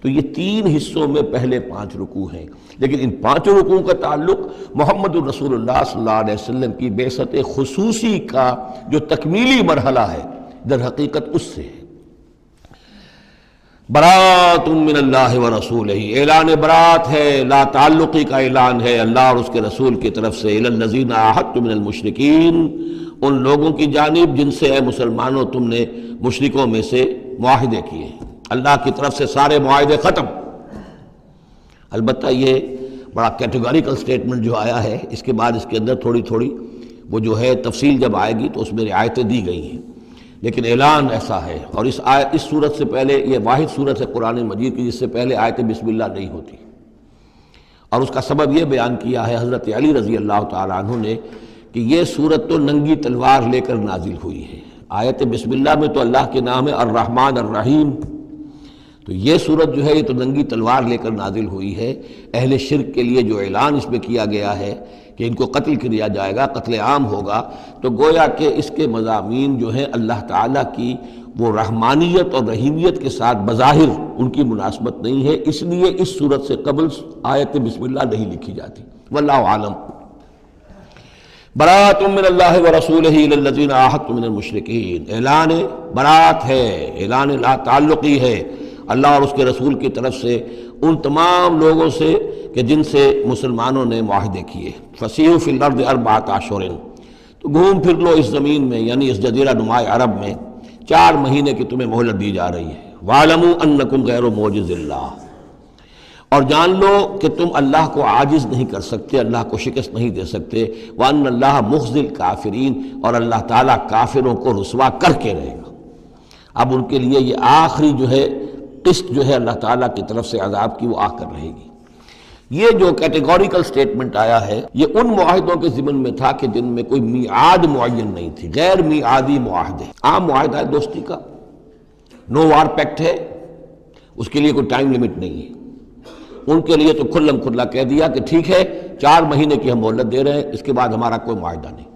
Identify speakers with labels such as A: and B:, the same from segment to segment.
A: تو یہ 3 حصوں میں پہلے 5 رکوع ہیں، لیکن ان 5 رکوعوں کا تعلق محمد الرسول اللہ صلی اللہ علیہ وسلم کی بعثت خصوصی کا جو تکمیلی مرحلہ ہے در حقیقت اس سے ہے۔ برات من اللہ ورسولہ، اعلان برات ہے، لا تعلقی کا اعلان ہے اللہ اور اس کے رسول کی طرف سے، الی الذین عاہدتم من المشرکین، ان لوگوں کی جانب جن سے اے مسلمانوں تم نے مشرکوں میں سے معاہدے کیے ہیں، اللہ کی طرف سے سارے معاہدے ختم۔ البتہ یہ بڑا کیٹیگوریکل سٹیٹمنٹ جو آیا ہے، اس کے بعد اس کے اندر تھوڑی تھوڑی وہ جو ہے تفصیل جب آئے گی تو اس میں رعایتیں دی گئی ہیں، لیکن اعلان ایسا ہے۔ اور اس صورت سے پہلے، یہ واحد صورت ہے قرآن مجید کی جس سے پہلے آیت بسم اللہ نہیں ہوتی، اور اس کا سبب یہ بیان کیا ہے حضرت علی رضی اللہ تعالیٰ عنہ نے کہ یہ صورت تو ننگی تلوار لے کر نازل ہوئی ہے۔ آیت بسم اللہ میں تو اللہ کے نام ہے الرحمن الرحیم، تو یہ صورت جو ہے یہ تو ننگی تلوار لے کر نازل ہوئی ہے۔ اہل شرک کے لیے جو اعلان اس میں کیا گیا ہے کہ ان کو قتل کیا جائے گا، قتل عام ہوگا، تو گویا کہ اس کے مضامین جو ہیں اللہ تعالیٰ کی وہ رحمانیت اور رحیمیت کے ساتھ بظاہر ان کی مناسبت نہیں ہے، اس لیے اس صورت سے قبل آیت بسم اللہ نہیں لکھی جاتی۔ واللہ عالم۔ برات من اللہ ورسولہ الی الذین عاہدتم من المشرکین، اعلان برات ہے، اعلان لا تعلقی ہے اللہ اور اس کے رسول کی طرف سے ان تمام لوگوں سے کہ جن سے مسلمانوں نے معاہدے کیے۔ فسیحوا فی الارض 4 اشہر، تو گھوم پھر لو اس زمین میں، یعنی اس جزیرہ نما عرب میں 4 مہینے کی تمہیں مہلت دی جا رہی ہے۔ وَاعْلَمُوا أَنَّكُمْ غَيْرُ مُعْجِزِ اللَّهِ، اور جان لو کہ تم اللہ کو عاجز نہیں کر سکتے، اللہ کو شکست نہیں دے سکتے۔ وَأَنَّ اللَّهَ مُخْزِي الْكَافِرِينَ، اور اللہ تعالیٰ کافروں کو رسوا کر کے رہے گا۔ اب ان کے لیے یہ آخری جو ہے قسط جو ہے اللہ تعالیٰ کی طرف سے عذاب کی وہ آ کر رہے گی۔ یہ جو کیٹیگوریکل سٹیٹمنٹ آیا ہے یہ ان معاہدوں کے ضمن میں تھا کہ جن میں کوئی میعاد معین نہیں تھی، غیر میعادی معاہدے۔ عام معاہدہ ہے دوستی کا، نو وار پیکٹ ہے، اس کے لیے کوئی ٹائم لمٹ نہیں ہے۔ ان کے لیے تو کھلم کھلا کہہ دیا کہ ٹھیک ہے 4 مہینے کی ہم مہلت دے رہے ہیں، اس کے بعد ہمارا کوئی معاہدہ نہیں۔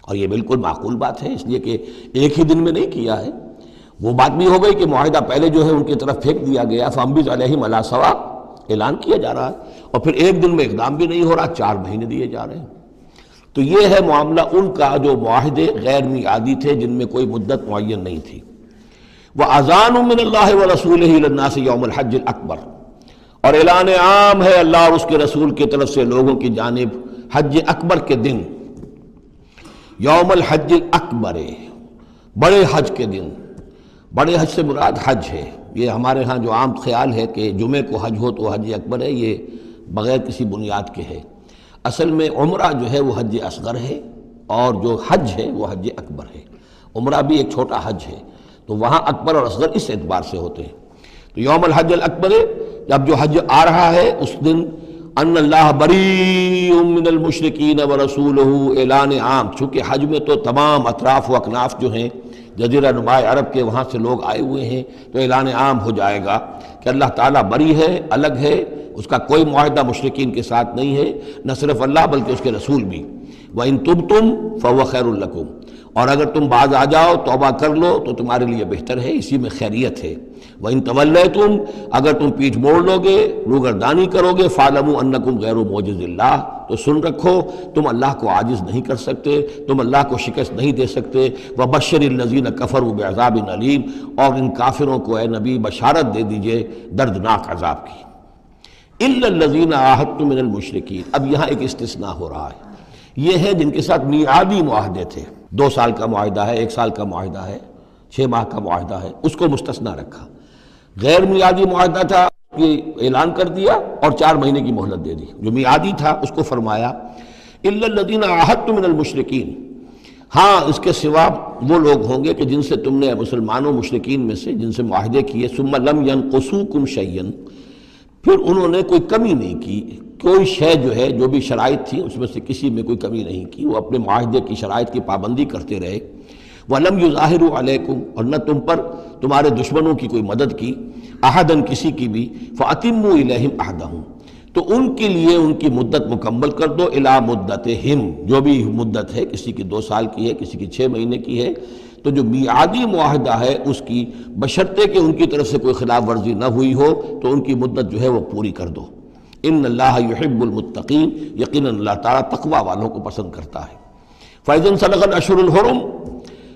A: اور یہ بالکل معقول بات ہے، اس لیے کہ ایک ہی دن میں نہیں کیا ہے۔ وہ بات بھی ہو گئی کہ معاہدہ پہلے جو ہے ان کی طرف پھینک دیا گیا، فَأَنبِذْ عَلَيْهِمْ عَلَىٰ سَوَاءٍ، اعلان کیا جا رہا ہے، اور پھر ایک دن میں اقدام بھی نہیں ہو رہا، 4 مہینے دیے جا رہے ہیں۔ تو یہ ہے معاملہ ان کا جو معاہدے غیر میعادی تھے جن میں کوئی مدت معین نہیں تھی۔ وَأَذَانٌ مِّنَ اللَّهِ وَرَسُولِهِ إِلَى النَّاسِ يَوْمَ الْحَجِّ الْأَكْبَرِ، اور اعلان عام ہے اللہ اور اس کے رسول کی طرف سے لوگوں کی جانب حج اکبر کے دن، یوم الحج الاکبر، بڑے حج کے دن۔ بڑے حج سے مراد حج ہے، یہ ہمارے ہاں جو عام خیال ہے کہ جمعے کو حج ہو تو حج اکبر ہے، یہ بغیر کسی بنیاد کے ہے۔ اصل میں عمرہ جو ہے وہ حج اصغر ہے، اور جو حج ہے وہ حج اکبر ہے۔ عمرہ بھی ایک چھوٹا حج ہے، تو وہاں اکبر اور اصغر اس اعتبار سے ہوتے ہیں۔ تو یوم الحج الاکبر، جب جو حج آ رہا ہے اس دن، ان اللہ بریء من المشرکین ورسولہ، اعلان عام، چونکہ حج میں تو تمام اطراف و اکناف جو ہیں جزیرہ نما عرب کے وہاں سے لوگ آئے ہوئے ہیں، تو اعلان عام ہو جائے گا کہ اللہ تعالیٰ بری ہے، الگ ہے، اس کا کوئی معاہدہ مشرکین کے ساتھ نہیں ہے، نہ صرف اللہ بلکہ اس کے رسول بھی۔ وَإِن تُبْتُمْ فَهُوَ خَيْرٌ لَكُمْ، اور اگر تم باز آ جاؤ، توبہ کر لو تو تمہارے لیے بہتر ہے، اسی میں خیریت ہے۔ وَإِن تَوَلَّيْتُمْ، اگر تم پیٹھ موڑ لو گے، روگردانی کرو گے، فَاعْلَمُوا أَنَّكُمْ غَيْرُ مُعْجِزِ اللَّهِ، تو سن رکھو تم اللہ کو عاجز نہیں کر سکتے، تم اللہ کو شکست نہیں دے سکتے۔ وَبَشِّرِ الَّذِينَ كَفَرُوا بِعَذَابٍ أَلِيمٍ، اور ان کافروں کو اے نبی بشارت دے دیجئے دردناک عذاب کی۔ إِلَّا الَّذِينَ عَاهَدتُّم مِّنَ الْمُشْرِكِينَ، اب یہاں ایک استثناء ہو رہا ہے، یہ ہے جن کے ساتھ میعادی معاہدے تھے، 2 سال کا معاہدہ ہے، 1 سال کا معاہدہ ہے، 6 ماہ کا معاہدہ ہے، اس کو مستثنیٰ رکھا۔ غیر میعادی معاہدہ تھا، یہ اعلان کر دیا اور 4 مہینے کی مہلت دے دی۔ جو میعادی تھا اس کو فرمایا الا الذین عاہدتم من المشرکین، ہاں اس کے سوا وہ لوگ ہوں گے کہ جن سے تم نے مسلمانوں مشرکین میں سے جن سے معاہدے کیے، ثم لم ینقصوکم شیئا، پھر انہوں نے کوئی کمی نہیں کی، کوئی شے جو ہے جو بھی شرائط تھی اس میں سے کسی میں کوئی کمی نہیں کی، وہ اپنے معاہدے کی شرائط کی پابندی کرتے رہے۔ وَلَمْ يُظَاهِرُوا عَلَيْكُمْ، اور نہ تم پر تمہارے دشمنوں کی کوئی مدد کی، احدن کسی کی بھی، فَأَتِمُّوا إِلَيْهِمْ عَهْدَهُمْ، تو ان کے لیے ان کی مدت مکمل کر دو، الی مدتہم، جو بھی مدت ہے، کسی کی 2 سال کی ہے، کسی کی 6 مہینے کی ہے، تو جو میعادی معاہدہ ہے اس کی بشرطے کہ ان کی طرف سے کوئی خلاف ورزی نہ ہوئی ہو تو ان کی مدت جو ہے وہ پوری کر دو۔ ان اللہ یحب المتقین، یقیناً اللہ تعالیٰ تقوی والوں کو پسند کرتا ہے۔ فَإِذَا انسلخ الاشہر الحرم،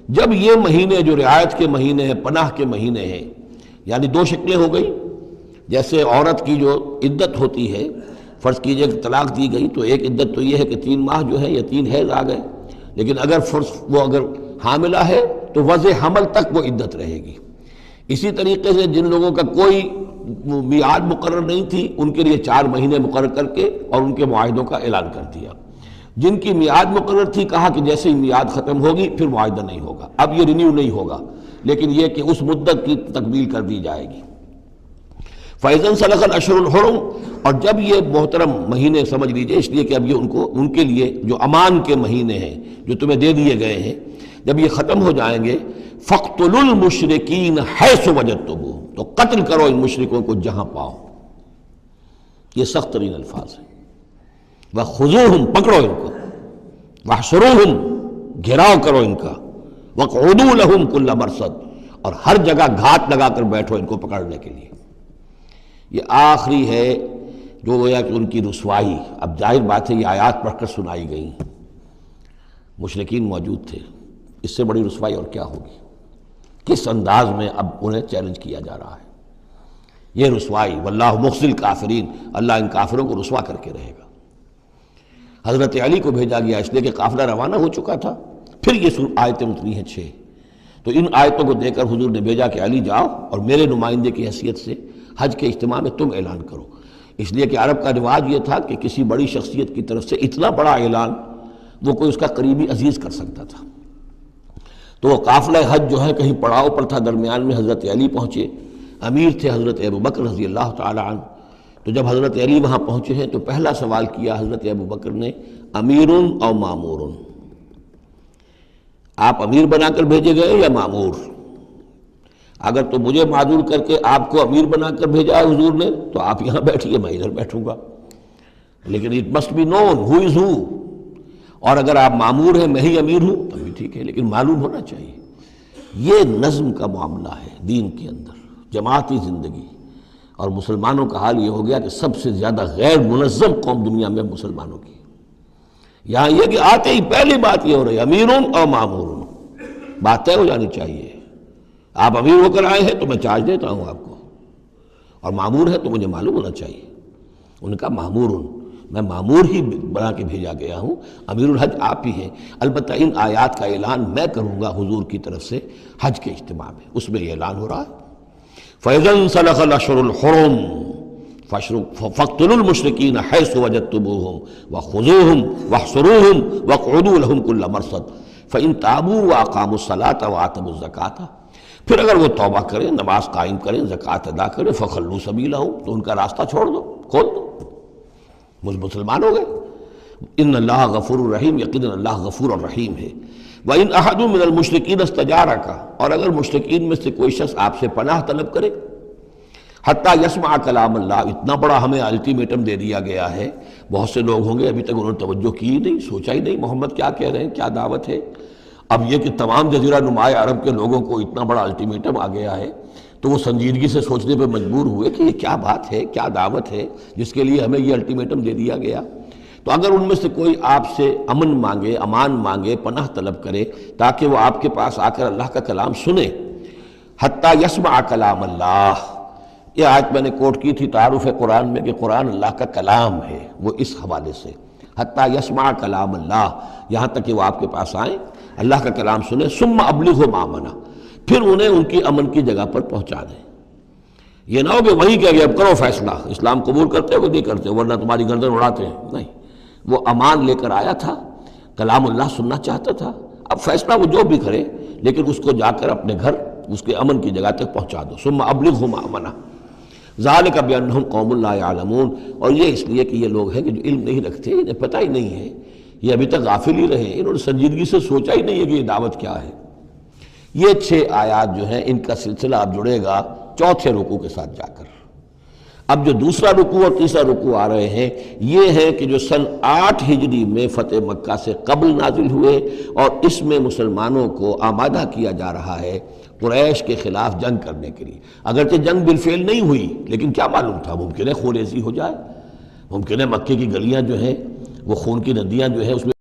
A: جب یہ مہینے جو رعایت کے مہینے ہیں، پناہ کے مہینے ہیں، یعنی دو شکلیں ہو گئی، جیسے عورت کی جو عدت ہوتی ہے، فرض کیجئے کہ طلاق دی گئی تو ایک عدت تو یہ ہے کہ 3 ماہ جو ہے یا 3 حیض آ گئے، لیکن اگر اگر حاملہ ہے تو وضع حمل تک وہ عدت رہے گی۔ اسی طریقے سے جن لوگوں کا کوئی میعاد مقرر نہیں تھی ان کے لیے 4 مہینے مقرر کر کے اور ان کے معاہدوں کا اعلان کر دیا۔ جن کی میعاد مقرر تھی کہا کہ جیسے ہی میعاد ختم ہوگی پھر معاہدہ نہیں ہوگا، اب یہ رینیو نہیں ہوگا، لیکن یہ کہ اس مدت کی تکمیل کر دی جائے گی۔ فَإِذَا انسلخ الاشہر الحرم، اور جب یہ محترم مہینے سمجھ لیجئے، اس لیے کہ اب یہ ان کے لیے جو امان کے مہینے ہیں جو تمہیں دے دیے گئے ہیں، جب یہ ختم ہو جائیں گے، فَاقْتُلُوا الْمُشْرِكِينَ حَيْثُ وَجَدتُّمُوهُمْ، تو قتل کرو ان مشرکوں کو جہاں پاؤ۔ یہ سخت ترین الفاظ ہیں۔ وَخُذُوهُمْ، پکڑو ان کو، وَاحْصُرُوهُمْ، گھیراؤ کرو ان کا، وَاقْعُدُوا لَهُمْ كُلَّ مَرْصَدٍ، اور ہر جگہ گھات لگا کر بیٹھو ان کو پکڑنے کے لیے۔ یہ آخری ہے جو گویا کہ ان کی رسوائی، اب ظاہر بات ہے یہ آیات پڑھ کر سنائی گئی، مشرکین موجود تھے، اس سے بڑی رسوائی اور کیا ہوگی؟ کس انداز میں اب انہیں چیلنج کیا جا رہا ہے، یہ رسوائی، واللہ مخزی الکافرین، اللہ ان کافروں کو رسوا کر کے رہے گا۔ حضرت علی کو بھیجا گیا اس لیے کہ قافلہ روانہ ہو چکا تھا، پھر یہ آیتیں اتری ہیں 6، تو ان آیتوں کو دے کر حضور نے بھیجا کہ علی جاؤ اور میرے نمائندے کی حیثیت سے حج کے اجتماع میں تم اعلان کرو، اس لیے کہ عرب کا رواج یہ تھا کہ کسی بڑی شخصیت کی طرف سے اتنا بڑا اعلان وہ کوئی اس کا قریبی عزیز کر سکتا تھا۔ تو وہ قافلہ حج جو ہے کہیں پڑاؤ پر تھا، درمیان میں حضرت علی پہنچے، امیر تھے حضرت ابوبکر رضی اللہ تعالی عنہ۔ تو جب حضرت علی وہاں پہنچے ہیں تو پہلا سوال کیا حضرت ابوبکر نے، امیر او مامور، آپ امیر بنا کر بھیجے گئے یا مامور؟ اگر تو مجھے معذور کر کے آپ کو امیر بنا کر بھیجا ہے حضور نے تو آپ یہاں بیٹھیے، میں ادھر بیٹھوں گا، لیکن اٹ مسٹ بی نون ہو از ہو، اور اگر آپ مامور ہیں میں ہی امیر ہوں تب بھی ٹھیک ہے، لیکن معلوم ہونا چاہیے۔ یہ نظم کا معاملہ ہے دین کے اندر، جماعتی زندگی، اور مسلمانوں کا حال یہ ہو گیا کہ سب سے زیادہ غیر منظم قوم دنیا میں مسلمانوں کی۔ یہاں یہ کہ آتے ہی پہلی بات یہ ہو رہی ہے امیرون اور مامورون، بات طے ہو جانی چاہیے، آپ امیر ہو کر آئے ہیں تو میں چارج دیتا ہوں آپ کو، اور مامور ہے تو مجھے معلوم ہونا چاہیے۔ ان کا مامورون، میں مامور ہی بنا کے بھیجا گیا ہوں، امیر الحج آپ ہی ہیں، البتہ ان آیات کا اعلان میں کروں گا حضور کی طرف سے حج کے اجتماع میں، اس میں یہ اعلان ہو رہا ہے۔ فَإِذَا انسَلَخَ الْأَشْهُرُ الْحُرُمُ فَاقْتُلُوا الْمُشْرِكِينَ حَيْثُ وَجَدتُّمُوهُمْ وَخُذُوهُمْ وَاحْصُرُوهُمْ وَاقْعُدُوا لَهُمْ كُلَّ مَرْصَدٍ فَإِن تَابُوا وَأَقَامُوا الصَّلَاةَ وَآتَوُا الزَّكَاةَ، پھر اگر وہ توبہ کریں، نماز قائم کریں، زکوٰۃ ادا کریں، فَخَلُّوا سَبِيلَهُمْ، تو ان کا راستہ چھوڑ دو، کھول دو، مسلمان ہو گئے۔ ان اللہ غفور الرحیم، یقیناً اللہ غفور الرحیم ہے۔ وَإِنْ أَحَدٌ مِّنَ الْمُشْرِكِينَ اسْتَجَارَكَ، اور اگر مشرکین میں سے کوئی شخص آپ سے پناہ طلب کرے، حتیٰ یسمع کلام اللہ، اتنا بڑا ہمیں الٹیمیٹم دے دیا گیا ہے، بہت سے لوگ ہوں گے ابھی تک انہوں نے توجہ کی ہی نہیں، سوچا ہی نہیں محمد کیا کہہ رہے ہیں، کیا دعوت ہے۔ اب یہ کہ تمام جزیرہ نما عرب کے لوگوں کو اتنا بڑا الٹیمیٹم آ گیا ہے تو وہ سنجیدگی سے سوچنے پہ مجبور ہوئے کہ یہ کیا بات ہے، کیا دعوت ہے جس کے لیے ہمیں یہ الٹیمیٹم دے دیا گیا۔ تو اگر ان میں سے کوئی آپ سے امن مانگے، امان مانگے، پناہ طلب کرے تاکہ وہ آپ کے پاس آ کر اللہ کا کلام سنے، حتیٰ یسمع کلام اللہ، یہ آیت میں نے کوٹ کی تھی تعارف قرآن میں کہ قرآن اللہ کا کلام ہے، وہ اس حوالے سے حتیٰ یسمع کلام اللہ، یہاں تک کہ وہ آپ کے پاس آئیں، اللہ کا کلام سنیں، ثم ابلغہ مامنا، پھر انہیں ان کی امن کی جگہ پر پہنچا دیں۔ یہ نہ ہو کہ وہیں کہ اب کرو فیصلہ، اسلام قبول کرتے ہو کہ نہیں کرتے، ورنہ تمہاری گردن اڑاتے ہیں، نہیں، وہ امان لے کر آیا تھا، کلام اللہ سننا چاہتا تھا، اب فیصلہ وہ جو بھی کرے لیکن اس کو جا کر اپنے گھر اس کے امن کی جگہ تک پہنچا دو۔ ثم ابلغہ مامنا ذالک بانہم قوم لا یعلمون، اور یہ اس لیے کہ یہ لوگ ہیں کہ جو علم نہیں رکھتے، انہیں پتہ ہی نہیں ہے، یہ ابھی تک غافل ہی رہے، انہوں نے سنجیدگی سے سوچا ہی نہیں ہے کہ یہ دعوت کیا ہے۔ یہ 6 آیات جو ہیں ان کا سلسلہ اب جڑے گا چوتھے رکوع کے ساتھ جا کر۔ اب جو دوسرا رکوع اور تیسرا رکوع آ رہے ہیں یہ ہے کہ جو سن 8 ہجری میں فتح مکہ سے قبل نازل ہوئے، اور اس میں مسلمانوں کو آمادہ کیا جا رہا ہے قریش کے خلاف جنگ کرنے کے لیے۔ اگرچہ جنگ بالفعل نہیں ہوئی لیکن کیا معلوم تھا، ممکن ہے خونریزی ہو جائے، ممکن ہے مکے کی گلیاں جو ہیں وہ خون کی ندیاں جو ہیں اس میں